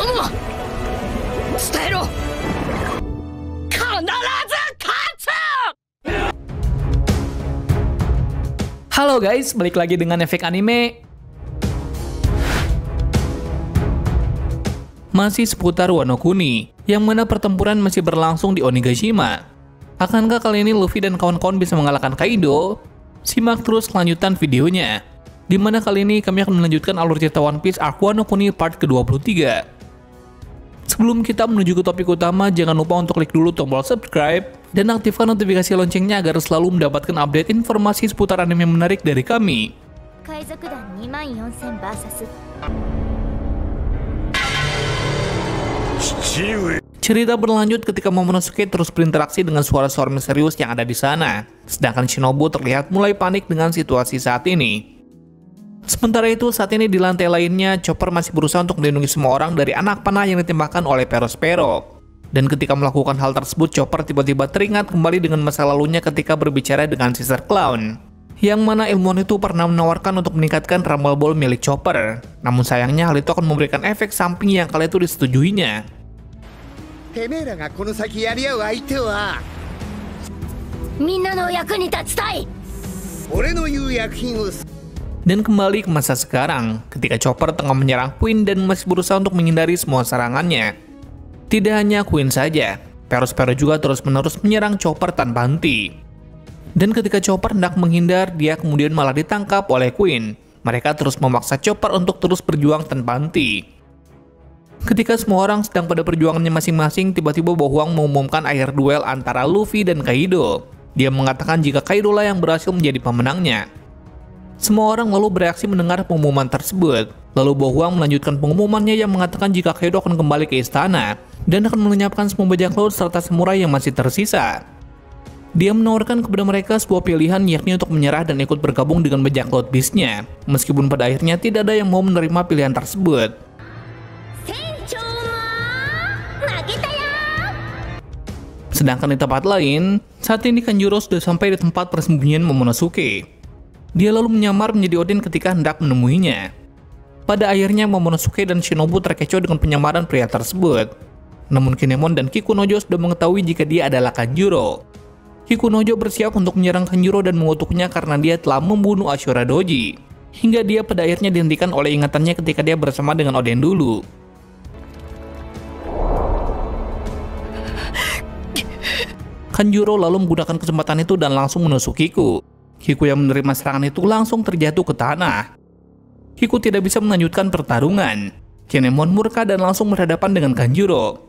Momo, 伝えろ。必ず勝つ。Halo guys, balik lagi dengan efek anime. Masih seputar Wano Kuni, yang mana pertempuran masih berlangsung di Onigashima. Akankah kali ini Luffy dan kawan-kawan bisa mengalahkan Kaido? Simak terus kelanjutan videonya. Dimana kali ini kami akan melanjutkan alur cerita One Piece Arc Wano Kuni part ke-23. Sebelum kita menuju ke topik utama, jangan lupa untuk klik dulu tombol subscribe dan aktifkan notifikasi loncengnya agar selalu mendapatkan update informasi seputar anime menarik dari kami. Cerita berlanjut ketika Momonosuke terus berinteraksi dengan suara-suara misterius yang ada di sana, sedangkan Shinobu terlihat mulai panik dengan situasi saat ini. Sementara itu, saat ini di lantai lainnya, Chopper masih berusaha untuk melindungi semua orang dari anak panah yang ditembakkan oleh Perospero. Dan ketika melakukan hal tersebut, Chopper tiba-tiba teringat kembali dengan masa lalunya ketika berbicara dengan Sister Clown, yang mana ilmuwan itu pernah menawarkan untuk meningkatkan Rumble Ball milik Chopper. Namun sayangnya hal itu akan memberikan efek samping yang kala itu disetujuinya. Dan kembali ke masa sekarang, ketika Chopper tengah menyerang Queen dan masih berusaha untuk menghindari semua serangannya. Tidak hanya Queen saja, Perospero juga terus-menerus menyerang Chopper tanpa henti. Dan ketika Chopper hendak menghindar, dia kemudian malah ditangkap oleh Queen. Mereka terus memaksa Chopper untuk terus berjuang tanpa henti. Ketika semua orang sedang pada perjuangannya masing-masing, tiba-tiba Bohuang mengumumkan akhir duel antara Luffy dan Kaido. Dia mengatakan jika Kaido lah yang berhasil menjadi pemenangnya. Semua orang lalu bereaksi mendengar pengumuman tersebut. Lalu Bohuang melanjutkan pengumumannya yang mengatakan jika Kaido akan kembali ke istana dan akan melenyapkan semua bajak laut serta samurai yang masih tersisa. Dia menawarkan kepada mereka sebuah pilihan, yakni untuk menyerah dan ikut bergabung dengan bajak laut Beast-nya, meskipun pada akhirnya tidak ada yang mau menerima pilihan tersebut. Sedangkan di tempat lain, saat ini Kanjuro sudah sampai di tempat persembunyian Momonosuke. Dia lalu menyamar menjadi Odin ketika hendak menemuinya. Pada akhirnya Momonosuke dan Shinobu terkecoh dengan penyamaran pria tersebut. Namun Kinemon dan Kikunojo sudah mengetahui jika dia adalah Kanjuro. Kikunojo bersiap untuk menyerang Kanjuro dan mengutuknya karena dia telah membunuh Ashura Doji. Hingga dia pada akhirnya dihentikan oleh ingatannya ketika dia bersama dengan Oden dulu. Kanjuro lalu menggunakan kesempatan itu dan langsung menusuk Kiku. Kiku yang menerima serangan itu langsung terjatuh ke tanah. Kiku tidak bisa melanjutkan pertarungan. Kinemon murka dan langsung berhadapan dengan Kanjuro.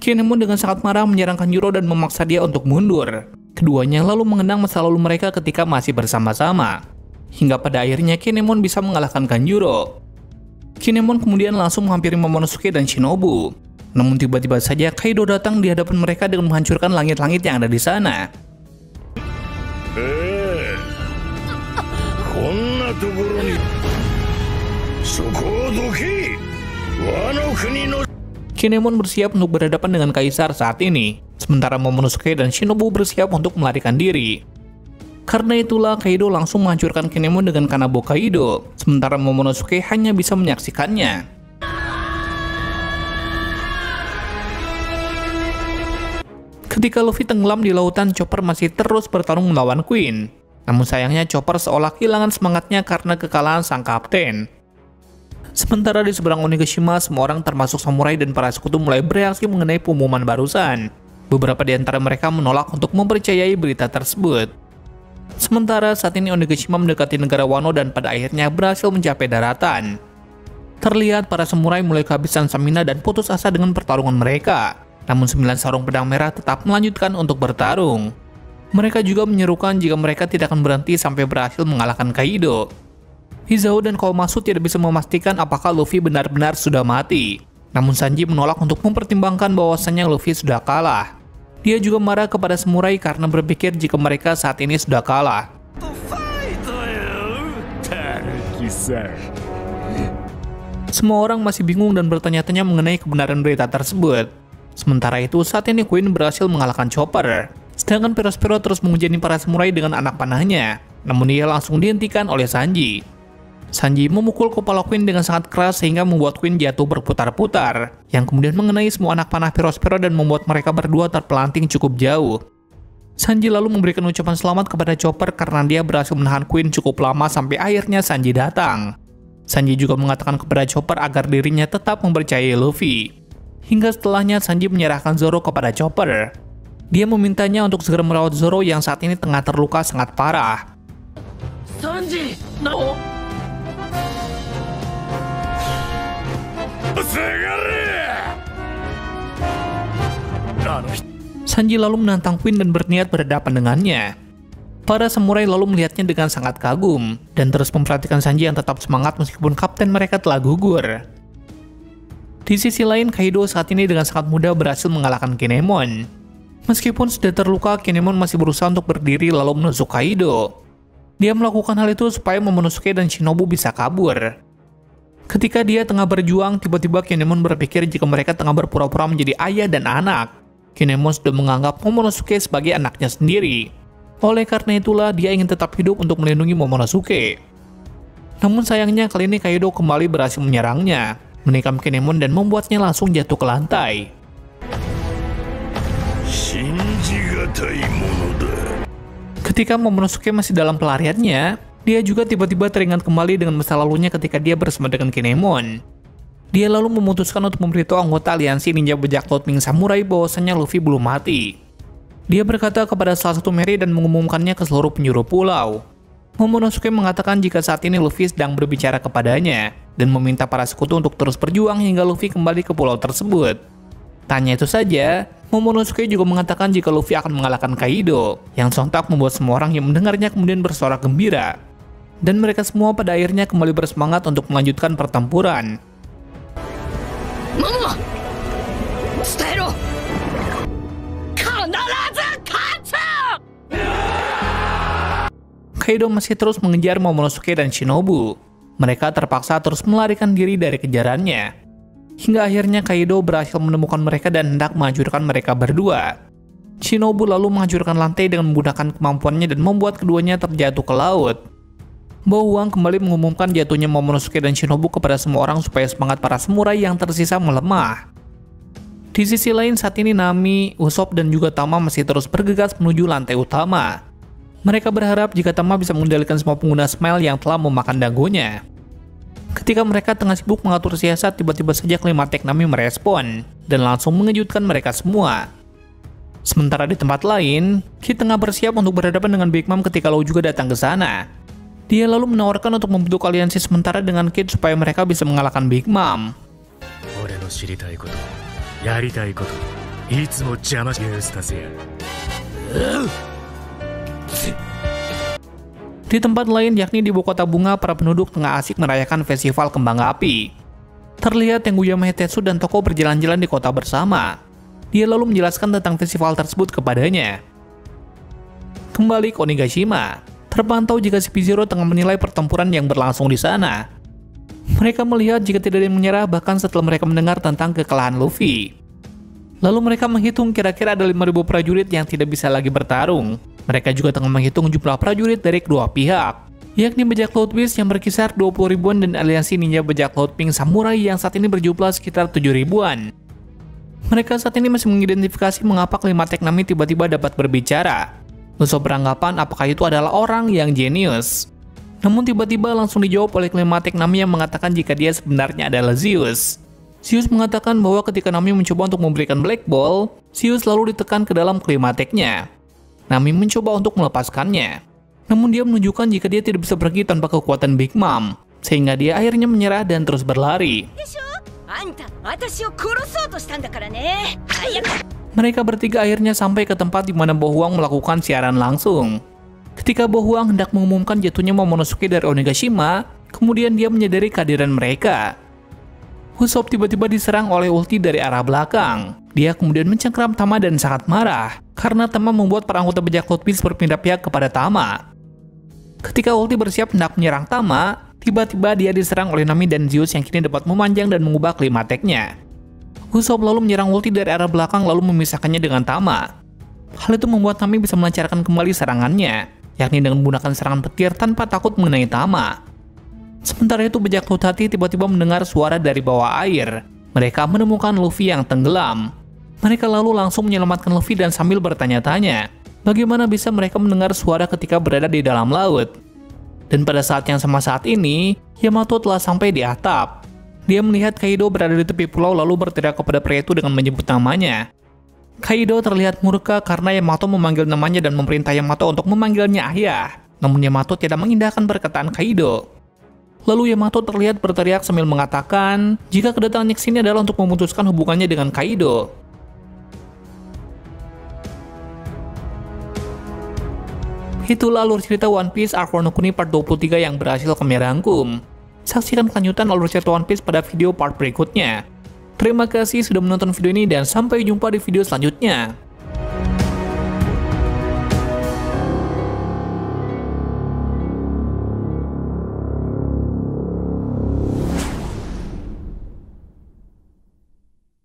Kinemon dengan sangat marah menyerang Kanjuro dan memaksa dia untuk mundur. Keduanya lalu mengenang masa lalu mereka ketika masih bersama-sama. Hingga pada akhirnya Kinemon bisa mengalahkan Kanjuro. Kinemon kemudian langsung menghampiri Momonosuke dan Shinobu. Namun tiba-tiba saja Kaido datang di hadapan mereka dengan menghancurkan langit-langit yang ada di sana. Kinemon bersiap untuk berhadapan dengan Kaisar saat ini, sementara Momonosuke dan Shinobu bersiap untuk melarikan diri. Karena itulah Kaido langsung menghancurkan Kinemon dengan Kanabo Kaido, sementara Momonosuke hanya bisa menyaksikannya. Ketika Luffy tenggelam di lautan, Chopper masih terus bertarung melawan Queen. Namun sayangnya Chopper seolah kehilangan semangatnya karena kekalahan sang kapten. Sementara di seberang Onigashima, semua orang termasuk samurai dan para sekutu mulai bereaksi mengenai pengumuman barusan. Beberapa di antara mereka menolak untuk mempercayai berita tersebut. Sementara saat ini Onigashima mendekati negara Wano dan pada akhirnya berhasil mencapai daratan. Terlihat para samurai mulai kehabisan stamina dan putus asa dengan pertarungan mereka. Namun 9 sarung pedang merah tetap melanjutkan untuk bertarung. Mereka juga menyerukan jika mereka tidak akan berhenti sampai berhasil mengalahkan Kaido. Hizao dan Komatsu tidak bisa memastikan apakah Luffy benar-benar sudah mati. Namun Sanji menolak untuk mempertimbangkan bahwasannya Luffy sudah kalah. Dia juga marah kepada samurai karena berpikir jika mereka saat ini sudah kalah. Semua orang masih bingung dan bertanya-tanya mengenai kebenaran berita tersebut. Sementara itu, saat ini Queen berhasil mengalahkan Chopper. Sedangkan Perospero terus menghujani para samurai dengan anak panahnya. Namun dia langsung dihentikan oleh Sanji. Sanji memukul kepala Queen dengan sangat keras sehingga membuat Queen jatuh berputar-putar, yang kemudian mengenai semua anak panah Perospero dan membuat mereka berdua terpelanting cukup jauh. Sanji lalu memberikan ucapan selamat kepada Chopper karena dia berhasil menahan Queen cukup lama sampai akhirnya Sanji datang. Sanji juga mengatakan kepada Chopper agar dirinya tetap mempercayai Luffy. Hingga setelahnya Sanji menyerahkan Zoro kepada Chopper. Dia memintanya untuk segera merawat Zoro yang saat ini tengah terluka sangat parah. Sanji, no. Sanji lalu menantang Queen dan berniat berhadapan dengannya. Para samurai lalu melihatnya dengan sangat kagum, dan terus memperhatikan Sanji yang tetap semangat meskipun kapten mereka telah gugur. Di sisi lain, Kaido saat ini dengan sangat mudah berhasil mengalahkan Kinemon. Meskipun sudah terluka, Kinemon masih berusaha untuk berdiri lalu menusuk Kaido. Dia melakukan hal itu supaya Momonosuke dan Shinobu bisa kabur. Ketika dia tengah berjuang, tiba-tiba Kinemon berpikir jika mereka tengah berpura-pura menjadi ayah dan anak. Kinemon sudah menganggap Momonosuke sebagai anaknya sendiri. Oleh karena itulah dia ingin tetap hidup untuk melindungi Momonosuke. Namun sayangnya kali ini Kaido kembali berhasil menyerangnya, menikam Kinemon dan membuatnya langsung jatuh ke lantai. Ketika Momonosuke masih dalam pelariannya, dia juga tiba-tiba teringat kembali dengan masa lalunya ketika dia bersama dengan Kinemon. Dia lalu memutuskan untuk memberitahu anggota aliansi ninja bajak laut Ming Samurai bahwasannya Luffy belum mati. Dia berkata kepada salah satu Merry dan mengumumkannya ke seluruh penjuru pulau. Momonosuke mengatakan jika saat ini Luffy sedang berbicara kepadanya, dan meminta para sekutu untuk terus berjuang hingga Luffy kembali ke pulau tersebut. Tanya itu saja, Momonosuke juga mengatakan jika Luffy akan mengalahkan Kaido, yang sontak membuat semua orang yang mendengarnya kemudian bersorak gembira. Dan mereka semua pada akhirnya kembali bersemangat untuk melanjutkan pertempuran. Momo! Stero! Kanarazu katsu! Kaido masih terus mengejar Momonosuke dan Shinobu. Mereka terpaksa terus melarikan diri dari kejarannya. Hingga akhirnya Kaido berhasil menemukan mereka dan hendak menghancurkan mereka berdua. Shinobu lalu menghancurkan lantai dengan menggunakan kemampuannya dan membuat keduanya terjatuh ke laut. Bouwang kembali mengumumkan jatuhnya Momonosuke dan Shinobu kepada semua orang supaya semangat para samurai yang tersisa melemah. Di sisi lain saat ini Nami, Usopp dan juga Tama masih terus bergegas menuju lantai utama. Mereka berharap jika Tama bisa mengendalikan semua pengguna Smile yang telah memakan dagonya. Ketika mereka tengah sibuk mengatur siasat, tiba-tiba saja Klimatek Nami merespon dan langsung mengejutkan mereka semua. Sementara di tempat lain, Kid tengah bersiap untuk berhadapan dengan Big Mom ketika Law juga datang ke sana. Dia lalu menawarkan untuk membentuk aliansi sementara dengan Kid supaya mereka bisa mengalahkan Big Mom. Di tempat lain, yakni di Ibu Kota Bunga, para penduduk tengah asik merayakan festival kembang api. Terlihat Tenguya Heitetsu dan Toko berjalan-jalan di kota bersama. Dia lalu menjelaskan tentang festival tersebut kepadanya. Kembali ke Onigashima. Terpantau jika CP0 tengah menilai pertempuran yang berlangsung di sana. Mereka melihat jika tidak ada yang menyerah bahkan setelah mereka mendengar tentang kekalahan Luffy. Lalu mereka menghitung kira-kira ada 5.000 prajurit yang tidak bisa lagi bertarung. Mereka juga tengah menghitung jumlah prajurit dari kedua pihak, yakni bajak laut Beast yang berkisar 20 ribuan dan aliansi ninja bajak laut Pink Samurai yang saat ini berjumlah sekitar 7 ribuan. Mereka saat ini masih mengidentifikasi mengapa Klimatek Nami tiba-tiba dapat berbicara. Usopp beranggapan apakah itu adalah orang yang jenius. Namun tiba-tiba langsung dijawab oleh Klimatek Nami yang mengatakan jika dia sebenarnya adalah Zeus. Zeus mengatakan bahwa ketika Nami mencoba untuk memberikan Black Ball, Zeus lalu ditekan ke dalam Klimateknya. Nami mencoba untuk melepaskannya. Namun dia menunjukkan jika dia tidak bisa pergi tanpa kekuatan Big Mom, sehingga dia akhirnya menyerah dan terus berlari. Mereka bertiga akhirnya sampai ke tempat di mana Bohuang melakukan siaran langsung. Ketika Bohuang hendak mengumumkan jatuhnya Momonosuke dari Onigashima, kemudian dia menyadari kehadiran mereka. Usopp tiba-tiba diserang oleh ulti dari arah belakang. Dia kemudian mencengkram Tama dan sangat marah, karena Tama membuat para anggota bajak laut Beast berpindah pihak kepada Tama. Ketika ulti bersiap hendak menyerang Tama, tiba-tiba dia diserang oleh Nami dan Zeus yang kini dapat memanjang dan mengubah klimateknya. Usopp lalu menyerang ulti dari arah belakang lalu memisahkannya dengan Tama. Hal itu membuat Nami bisa melancarkan kembali serangannya, yakni dengan menggunakan serangan petir tanpa takut mengenai Tama. Sementara itu bajak laut hati tiba-tiba mendengar suara dari bawah air. Mereka menemukan Luffy yang tenggelam. Mereka lalu langsung menyelamatkan Luffy dan sambil bertanya-tanya, bagaimana bisa mereka mendengar suara ketika berada di dalam laut. Dan pada saat yang sama saat ini, Yamato telah sampai di atap. Dia melihat Kaido berada di tepi pulau lalu berteriak kepada pria itu dengan menyebut namanya. Kaido terlihat murka karena Yamato memanggil namanya dan memerintah Yamato untuk memanggilnya ayah. Namun Yamato tidak mengindahkan perkataan Kaido. Lalu Yamato terlihat berteriak sambil mengatakan jika kedatangannya ke sini adalah untuk memutuskan hubungannya dengan Kaido. Itulah alur cerita One Piece Arc Wano Kuni part 23 yang berhasil kami rangkum. Saksikan kelanjutan alur cerita One Piece pada video part berikutnya. Terima kasih sudah menonton video ini dan sampai jumpa di video selanjutnya.